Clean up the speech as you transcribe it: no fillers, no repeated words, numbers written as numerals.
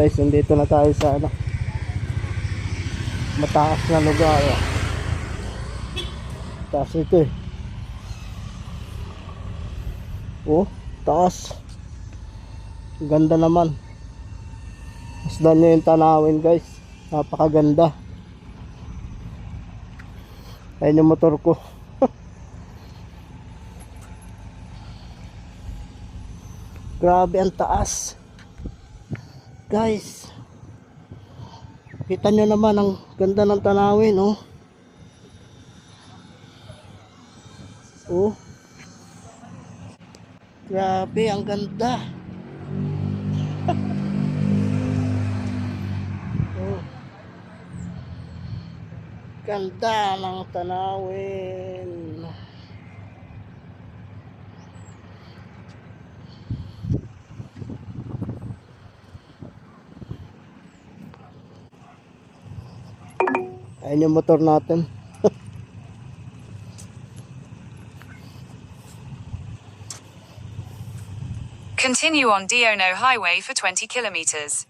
guys, nandito na tayo sa ano, mataas na lugar. Taas ito eh. Oh, taas. Ganda naman. Masdan nyo yung tanawin guys. Napakaganda. Ayun yung motor ko. Grabe ang taas. Guys, kita nyo naman ang ganda ng tanawin, oh. Oh. Grabe, ang ganda. Oh. Ganda ng tanawin. Ayun yung motor natin. Continue on Diono Highway for 20 kilometers.